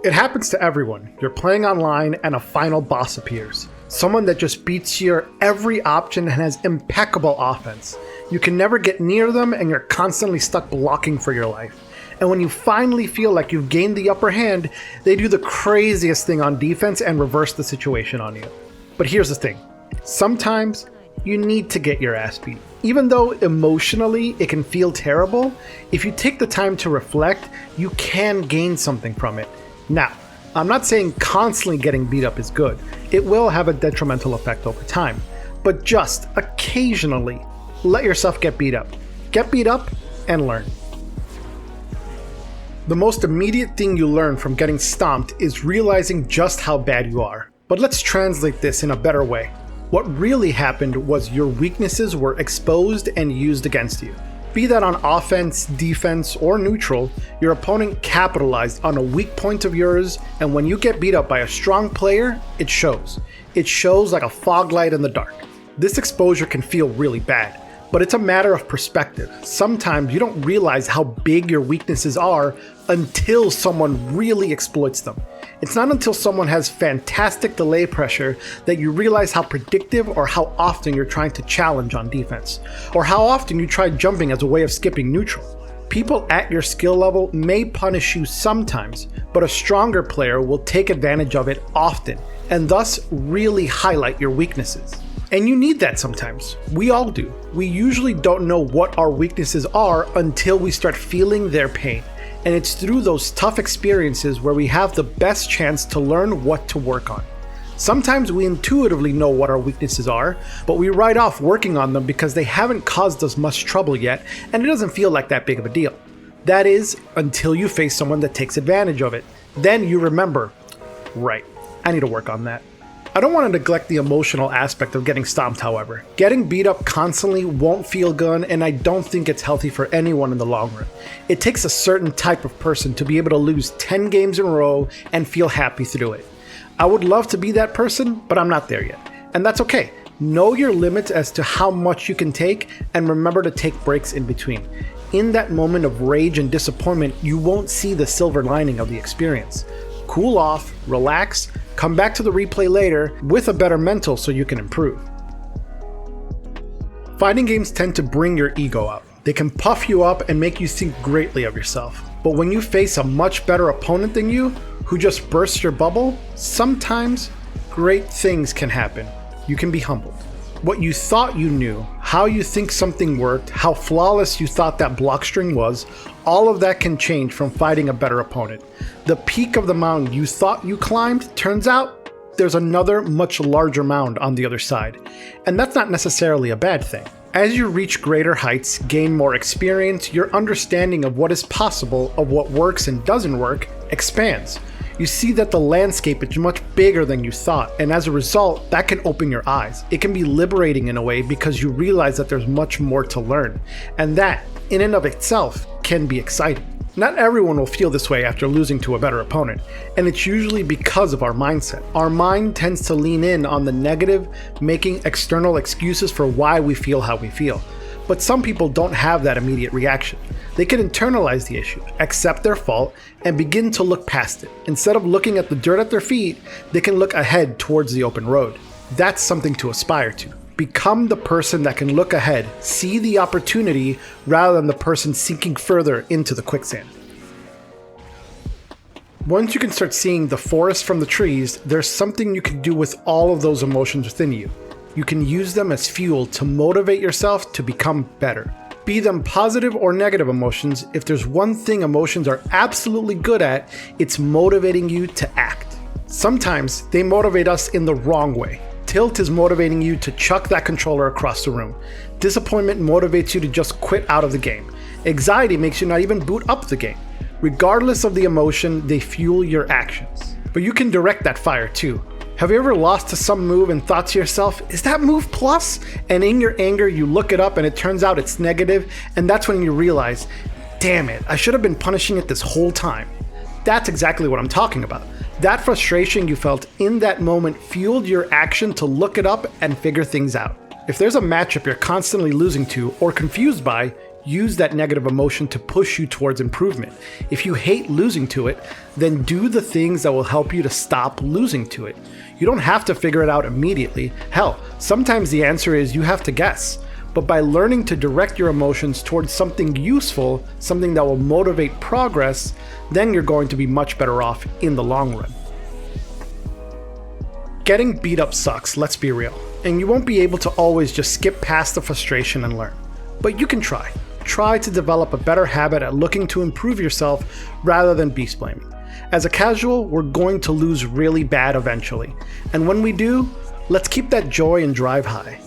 It happens to everyone. You're playing online and a final boss appears. Someone that just beats your every option and has impeccable offense. You can never get near them and you're constantly stuck blocking for your life. And when you finally feel like you've gained the upper hand, they do the craziest thing on defense and reverse the situation on you. But here's the thing. Sometimes you need to get your ass beat. Even though emotionally it can feel terrible, if you take the time to reflect, you can gain something from it. Now, I'm not saying constantly getting beat up is good. It will have a detrimental effect over time. But just occasionally, let yourself get beat up. Get beat up and learn. The most immediate thing you learn from getting stomped is realizing just how bad you are. But let's translate this in a better way. What really happened was your weaknesses were exposed and used against you. Be that on offense, defense, or neutral, your opponent capitalized on a weak point of yours, and when you get beat up by a strong player, it shows. It shows like a fog light in the dark. This exposure can feel really bad, but it's a matter of perspective. Sometimes you don't realize how big your weaknesses are until someone really exploits them. It's not until someone has fantastic delay pressure that you realize how predictive or how often you're trying to challenge on defense, or how often you try jumping as a way of skipping neutral. People at your skill level may punish you sometimes, but a stronger player will take advantage of it often, and thus really highlight your weaknesses. And you need that sometimes. We all do. We usually don't know what our weaknesses are until we start feeling their pain. And it's through those tough experiences where we have the best chance to learn what to work on. Sometimes we intuitively know what our weaknesses are, but we write off working on them because they haven't caused us much trouble yet, and it doesn't feel like that big of a deal. That is, until you face someone that takes advantage of it. Then you remember, right, I need to work on that. I don't want to neglect the emotional aspect of getting stomped, however. Getting beat up constantly won't feel good, and I don't think it's healthy for anyone in the long run. It takes a certain type of person to be able to lose 10 games in a row and feel happy through it. I would love to be that person, but I'm not there yet. And that's okay. Know your limits as to how much you can take, and remember to take breaks in between. In that moment of rage and disappointment, you won't see the silver lining of the experience. Cool off, relax, come back to the replay later with a better mental so you can improve. Fighting games tend to bring your ego up. They can puff you up and make you think greatly of yourself. But when you face a much better opponent than you, who just bursts your bubble, sometimes great things can happen. You can be humbled. What you thought you knew, how you think something worked, how flawless you thought that block string was, all of that can change from fighting a better opponent. The peak of the mountain you thought you climbed, turns out there's another much larger mound on the other side. And that's not necessarily a bad thing. As you reach greater heights, gain more experience, your understanding of what is possible, of what works and doesn't work, expands. You see that the landscape is much bigger than you thought, and as a result, that can open your eyes. It can be liberating in a way because you realize that there's much more to learn, and that, in and of itself, can be exciting. Not everyone will feel this way after losing to a better opponent, and it's usually because of our mindset. Our mind tends to lean in on the negative, making external excuses for why we feel how we feel. But some people don't have that immediate reaction. They can internalize the issue, accept their fault, and begin to look past it. Instead of looking at the dirt at their feet, they can look ahead towards the open road. That's something to aspire to. Become the person that can look ahead, see the opportunity, rather than the person sinking further into the quicksand. Once you can start seeing the forest from the trees, there's something you can do with all of those emotions within you. You can use them as fuel to motivate yourself to become better. Be them positive or negative emotions, if there's one thing emotions are absolutely good at, it's motivating you to act. Sometimes they motivate us in the wrong way. Tilt is motivating you to chuck that controller across the room. Disappointment motivates you to just quit out of the game. Anxiety makes you not even boot up the game. Regardless of the emotion, they fuel your actions. But you can direct that fire too. Have you ever lost to some move and thought to yourself, is that move plus? And in your anger, you look it up and it turns out it's negative, and that's when you realize, damn it, I should have been punishing it this whole time. That's exactly what I'm talking about. That frustration you felt in that moment fueled your action to look it up and figure things out. If there's a matchup you're constantly losing to or confused by, Use that negative emotion to push you towards improvement. If you hate losing to it, then do the things that will help you to stop losing to it. You don't have to figure it out immediately. Hell, sometimes the answer is you have to guess. But by learning to direct your emotions towards something useful, something that will motivate progress, then you're going to be much better off in the long run. Getting beat up sucks, let's be real, and you won't be able to always just skip past the frustration and learn. But you can try. Try to develop a better habit at looking to improve yourself rather than beast blaming. As a casual, we're going to lose really bad eventually, and when we do, let's keep that joy and drive high.